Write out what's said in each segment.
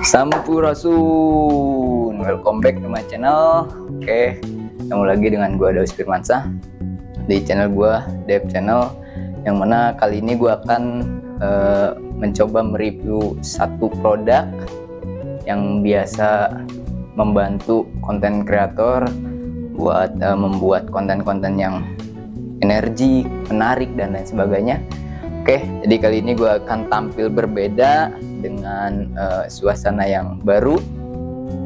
Sampurasun, welcome back to my channel. Oke, ketemu lagi dengan gue Daus Firmansyah di channel gue Dev Channel, yang mana kali ini gue akan mencoba mereview satu produk yang biasa membantu konten kreator buat membuat konten-konten yang energik, menarik, dan lain sebagainya. Oke, jadi kali ini gue akan tampil berbeda dengan suasana yang baru,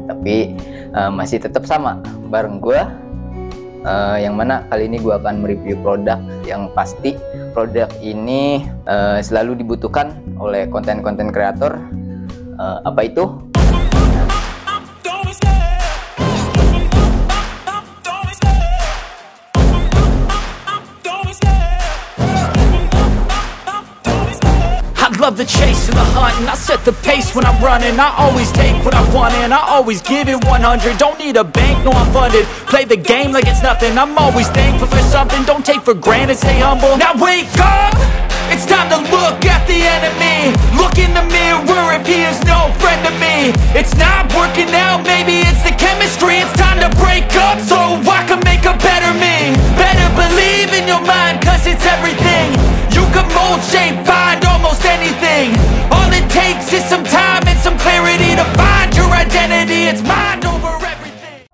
tapi masih tetap sama bareng gue, yang mana kali ini gue akan mereview produk yang pasti produk ini selalu dibutuhkan oleh konten-konten kreator. Apa itu? Love the chase and the hunt, and I set the pace when I'm running. I always take what I want and I always give it 100. Don't need a bank, no I'm funded. Play the game like it's nothing. I'm always thankful for something. Don't take for granted, stay humble. Now wake up, it's time to look at the enemy. Look in the mirror if he is no friend to me. It's not working out, maybe it's the chemistry. It's time to break up so I can make a better me. Better believe in your mind, cause it's everything. You can mold, shape, find almost anything. All it takes is some time and some clarity to find your identity. It's mind over everything.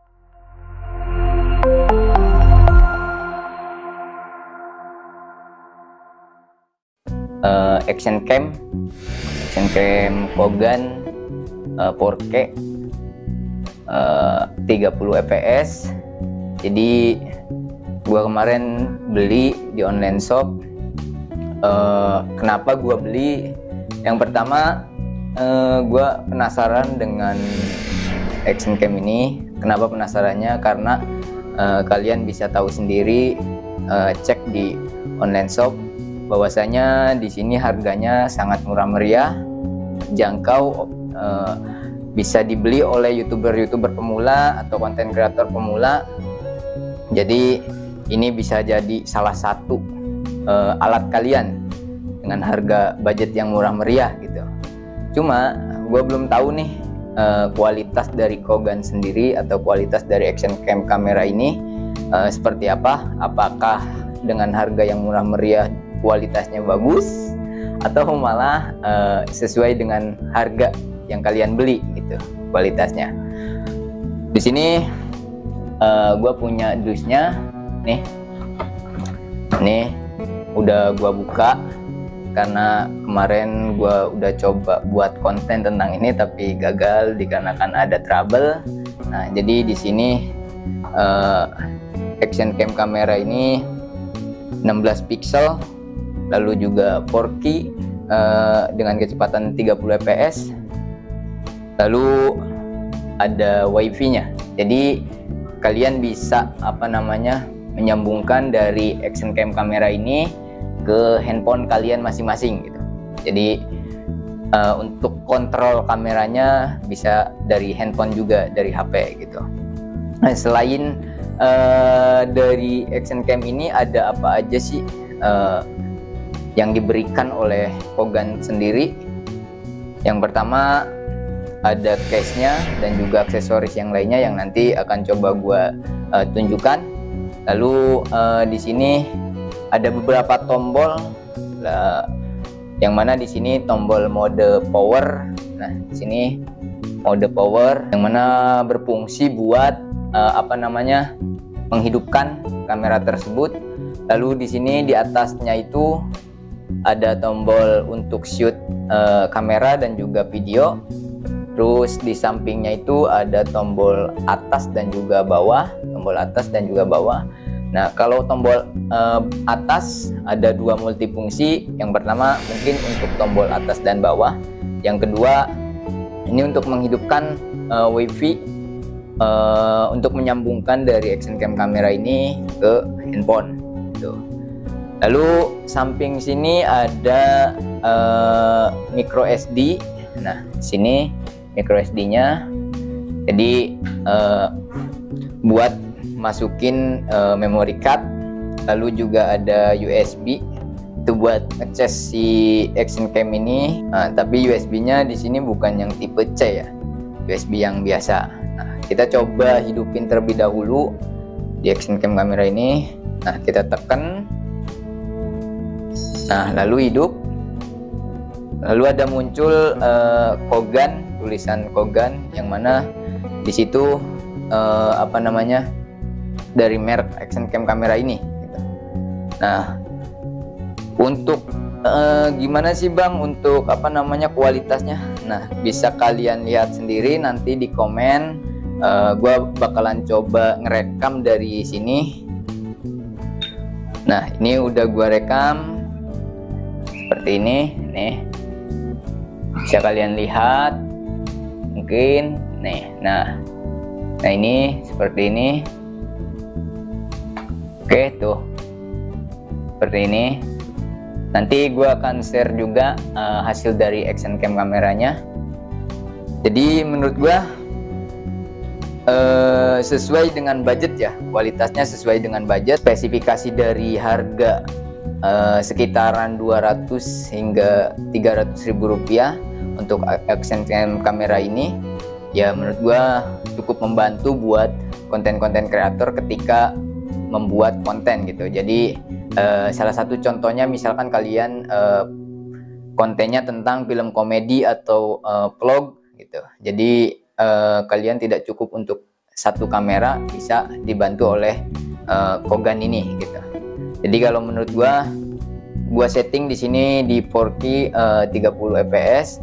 Action cam Kogan 4K 30 fps. Jadi gua kemarin beli di online shop. Kenapa gua beli? Yang pertama, gua penasaran dengan action cam ini. Kenapa penasarannya? Karena kalian bisa tahu sendiri, cek di online shop bahwasanya di sini harganya sangat murah meriah, jangkau, bisa dibeli oleh youtuber pemula atau konten kreator pemula. Jadi ini bisa jadi salah satu alat kalian dengan harga budget yang murah meriah gitu. Cuma gue belum tahu nih kualitas dari Kogan sendiri atau kualitas dari action cam kamera ini seperti apa. Apakah dengan harga yang murah meriah kualitasnya bagus, atau malah sesuai dengan harga yang kalian beli gitu kualitasnya. Di sini gue punya dusnya nih. Nih udah gua buka karena kemarin gua udah coba buat konten tentang ini tapi gagal dikarenakan ada trouble. Nah, jadi di sini action cam kamera ini 16 pixel, lalu juga 4K dengan kecepatan 30 fps, lalu ada wifi-nya. Jadi kalian bisa menyambungkan dari action cam kamera ini ke handphone kalian masing-masing gitu. Jadi untuk kontrol kameranya bisa dari handphone juga, dari HP gitu. Nah, selain dari action cam ini, ada apa aja sih yang diberikan oleh Kogan sendiri? Yang pertama ada case-nya dan juga aksesoris yang lainnya yang nanti akan coba gua tunjukkan. Lalu di sini ada beberapa tombol, yang mana di sini tombol mode power. Nah, di sini mode power yang mana berfungsi buat menghidupkan kamera tersebut. Lalu di sini di atasnya itu ada tombol untuk shoot kamera dan juga video. Terus di sampingnya itu ada tombol atas dan juga bawah, Nah, kalau tombol atas ada dua multifungsi. Yang pertama mungkin untuk tombol atas dan bawah. Yang kedua ini untuk menghidupkan wifi, untuk menyambungkan dari action cam kamera ini ke handphone gitu. Lalu samping sini ada micro SD. Nah, sini micro SD-nya. Jadi buat masukin memory card. Lalu juga ada USB itu buat ngecas si action cam ini. Nah, tapi USB-nya di sini bukan yang tipe C ya, USB yang biasa. Nah, kita coba hidupin terlebih dahulu di action cam kamera ini. Nah, kita tekan. Nah, lalu hidup. Lalu ada muncul Kogan, tulisan Kogan, yang mana di situ dari merek action cam kamera ini gitu. Nah, untuk gimana sih Bang untuk kualitasnya? Nah, bisa kalian lihat sendiri nanti di komen. Gua bakalan coba ngerekam dari sini. Nah, ini udah gua rekam seperti ini. Nih, bisa kalian lihat mungkin nih. Nah ini seperti ini. Oke, tuh seperti ini. Nanti gue akan share juga hasil dari action cam kameranya. Jadi menurut gue sesuai dengan budget ya, kualitasnya sesuai dengan budget. Spesifikasi dari harga sekitaran 200 hingga 300 ribu rupiah untuk action cam kamera ini. Ya menurut gua cukup membantu buat konten-konten kreator ketika membuat konten gitu. Jadi salah satu contohnya misalkan kalian kontennya tentang film komedi atau vlog gitu. Jadi kalian tidak cukup untuk satu kamera, bisa dibantu oleh Kogan ini gitu. Jadi kalau menurut gua setting di sini di 4K 30 fps.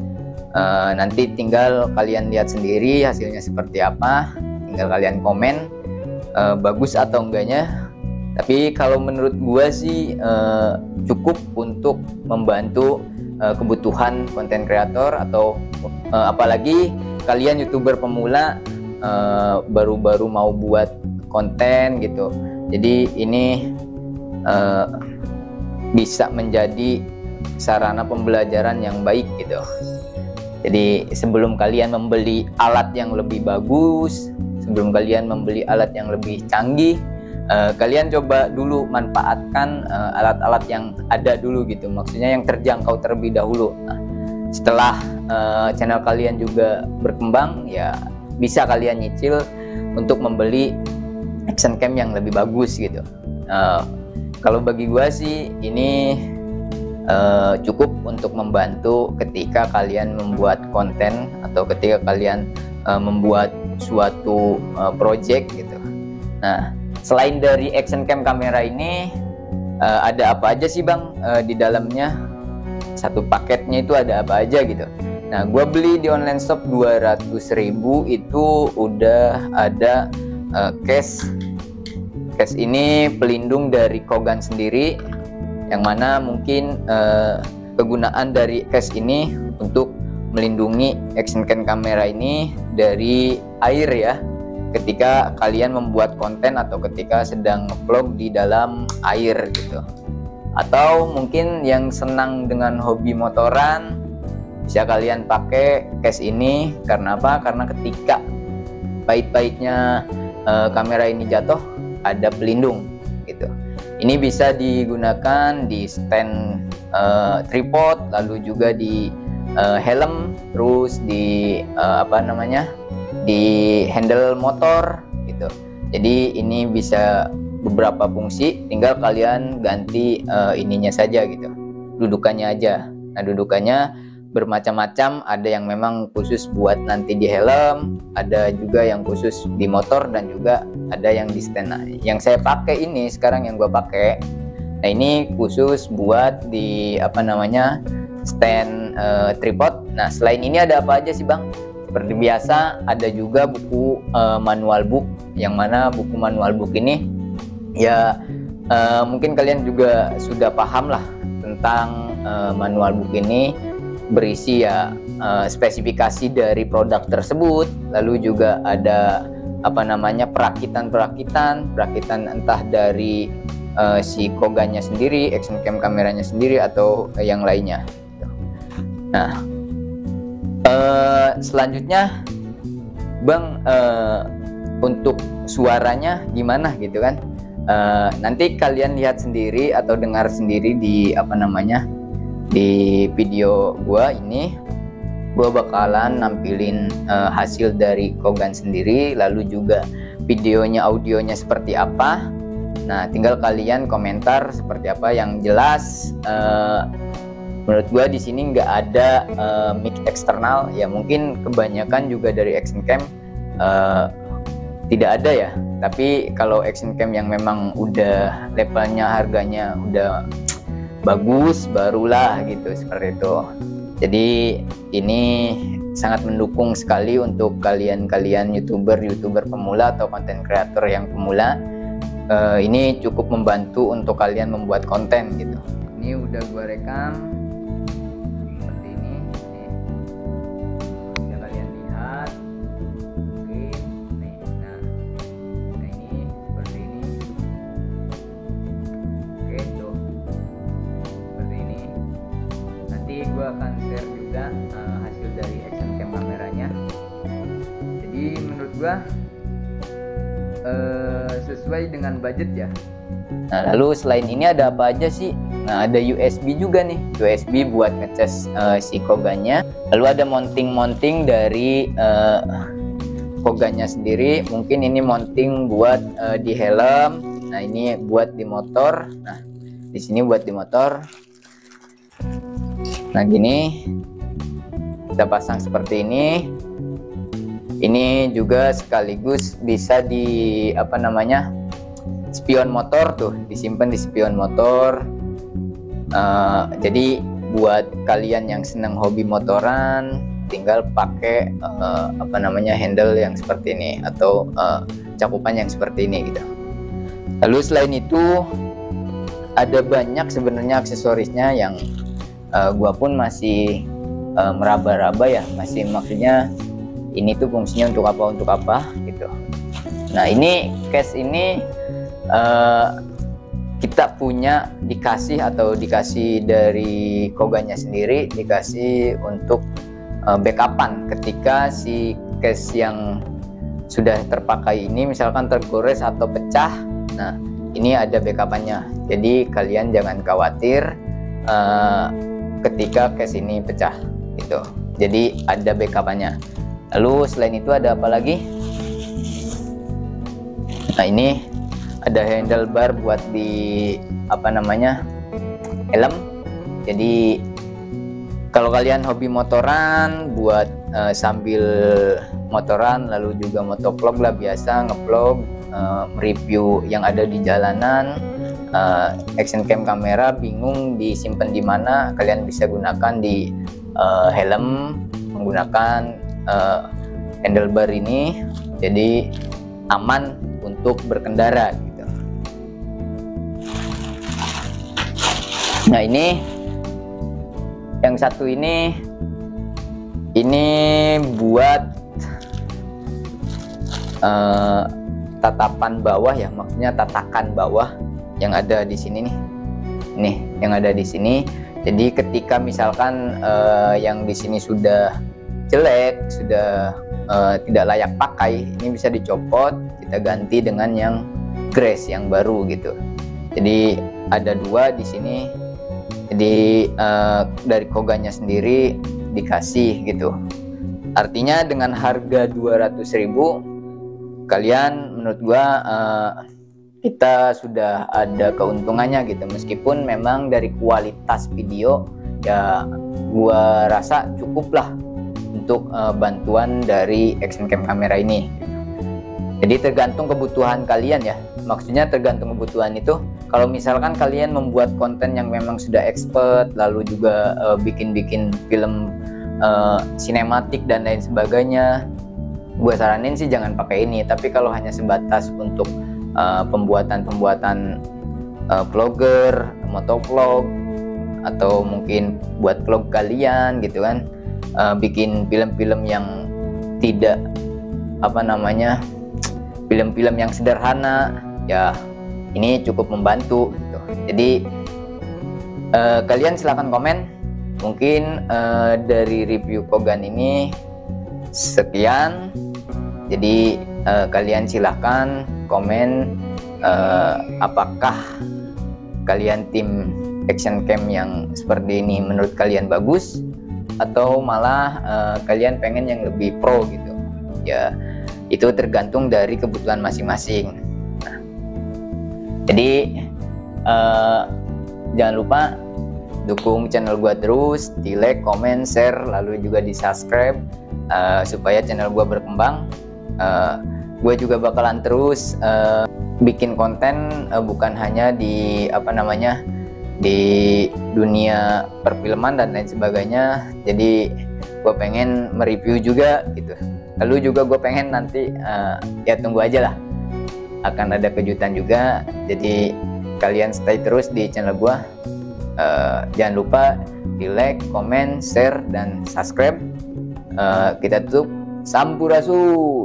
Nanti tinggal kalian lihat sendiri hasilnya seperti apa. Tinggal kalian komen bagus atau enggaknya. Tapi kalau menurut gua sih cukup untuk membantu kebutuhan konten kreator atau apalagi kalian YouTuber pemula baru-baru mau buat konten gitu. Jadi ini bisa menjadi sarana pembelajaran yang baik gitu. Jadi sebelum kalian membeli alat yang lebih bagus, sebelum kalian membeli alat yang lebih canggih, kalian coba dulu manfaatkan alat-alat yang ada dulu gitu. Maksudnya yang terjangkau terlebih dahulu. Nah, setelah channel kalian juga berkembang, ya bisa kalian nyicil untuk membeli action cam yang lebih bagus gitu. Kalau bagi gua sih ini cukup untuk membantu ketika kalian membuat konten atau ketika kalian membuat suatu project gitu. Nah, selain dari action cam kamera ini ada apa aja sih Bang di dalamnya? Satu paketnya itu ada apa aja gitu. Nah, gua beli di online shop 200.000 itu udah ada case ini pelindung dari Kogan sendiri, yang mana mungkin kegunaan dari case ini untuk melindungi action cam kamera ini dari air ya, ketika kalian membuat konten atau ketika sedang vlog di dalam air gitu. Atau mungkin yang senang dengan hobi motoran, bisa kalian pakai case ini. Karena apa? Karena ketika pahit-pahitnya kamera ini jatuh, ada pelindung gitu. Ini bisa digunakan di stand tripod, lalu juga di helm, terus di di handle motor gitu. Jadi ini bisa beberapa fungsi, tinggal kalian ganti ininya saja gitu, dudukannya aja. Nah, dudukannya bermacam-macam, ada yang memang khusus buat nanti di helm, ada juga yang khusus di motor, dan juga ada yang di stand. Nah, yang saya pakai ini sekarang, yang gue pakai, nah ini khusus buat di stand tripod. Nah, selain ini ada apa aja sih Bang? Seperti biasa ada juga buku manual book, yang mana buku manual book ini ya mungkin kalian juga sudah paham lah tentang manual book ini. Berisi ya spesifikasi dari produk tersebut, lalu juga ada perakitan entah dari si Kogannya sendiri, action cam kameranya sendiri, atau yang lainnya. Nah, selanjutnya Bang, untuk suaranya gimana gitu kan? Nanti kalian lihat sendiri atau dengar sendiri di di video gua ini. Gua bakalan nampilin hasil dari Kogan sendiri, lalu juga videonya, audionya seperti apa. Nah, tinggal kalian komentar seperti apa. Yang jelas menurut gua di sini nggak ada mic eksternal ya, mungkin kebanyakan juga dari Action Cam tidak ada ya. Tapi kalau Action Cam yang memang udah levelnya, harganya udah bagus, barulah gitu, seperti itu. Jadi ini sangat mendukung sekali untuk kalian youtuber pemula atau konten kreator yang pemula. Ini cukup membantu untuk kalian membuat konten gitu. Ini udah gua rekam seperti ini. Nih. Bisa kalian lihat. Oke, nih. Nah ini seperti ini. Oke, tuh seperti ini. Nanti gua akan share juga hasil dari Action Cam kameranya. Jadi menurut gua sesuai dengan budget ya. Nah, lalu selain ini ada apa aja sih? Nah, ada USB juga nih, USB buat ngecas si Kogannya. Lalu ada mounting dari Kogannya sendiri. Mungkin ini mounting buat di helm. Nah, ini buat di motor. Nah, di sini buat di motor. Nah, gini kita pasang seperti ini. Ini juga sekaligus bisa di spion motor tuh, disimpan di spion motor. Jadi buat kalian yang senang hobi motoran, tinggal pakai handle yang seperti ini atau cakupan yang seperti ini gitu. Lalu selain itu ada banyak sebenarnya aksesorisnya yang gua pun masih meraba-raba ya, maksudnya ini tuh fungsinya untuk apa gitu. Nah, ini case ini kita punya dikasih dari Kogannya sendiri, dikasih untuk backupan ketika si case yang sudah terpakai ini misalkan tergores atau pecah. Nah, ini ada backupannya, jadi kalian jangan khawatir ketika case ini pecah gitu. Jadi ada backupannya. Lalu selain itu ada apa lagi? Nah, ini ada handlebar buat di helm. Jadi kalau kalian hobi motoran, buat sambil motoran, lalu juga motovlog lah, biasa ngevlog, review yang ada di jalanan, Action Cam kamera bingung disimpan di mana, kalian bisa gunakan di helm menggunakan handlebar ini, jadi aman untuk berkendara gitu. Nah, ini yang satu ini buat tatapan bawah ya, maksudnya tatakan bawah yang ada di sini nih, yang ada di sini. Jadi ketika misalkan yang di sini sudah jelek, sudah tidak layak pakai, ini bisa dicopot, kita ganti dengan yang grace yang baru gitu. Jadi ada dua di sini. Jadi dari Kogannya sendiri dikasih gitu. Artinya dengan harga 200.000 kalian, menurut gua kita sudah ada keuntungannya gitu. Meskipun memang dari kualitas video ya gua rasa cukup lah untuk bantuan dari Action Cam kamera ini. Jadi tergantung kebutuhan kalian ya. Maksudnya tergantung kebutuhan itu, kalau misalkan kalian membuat konten yang memang sudah expert, lalu juga bikin film sinematik dan lain sebagainya, gue saranin sih jangan pakai ini. Tapi kalau hanya sebatas untuk pembuatan vlogger, motovlog, atau mungkin buat vlog kalian gitu kan, bikin film-film yang tidak film-film yang sederhana ya, ini cukup membantu gitu. Jadi kalian silahkan komen. Mungkin dari review Kogan ini sekian. Jadi kalian silahkan komen apakah kalian tim action cam yang seperti ini menurut kalian bagus, atau malah kalian pengen yang lebih pro gitu ya. Itu tergantung dari kebutuhan masing-masing. Nah, jadi jangan lupa dukung channel gua terus, di like, comment, share, lalu juga di subscribe supaya channel gua berkembang. Gue juga bakalan terus bikin konten, bukan hanya di di dunia perfilman dan lain sebagainya. Jadi gue pengen mereview juga gitu. Lalu juga gue pengen nanti ya tunggu aja lah, akan ada kejutan juga. Jadi kalian stay terus di channel gue. Jangan lupa di like, comment, share, dan subscribe. Kita tutup. Sampurasun.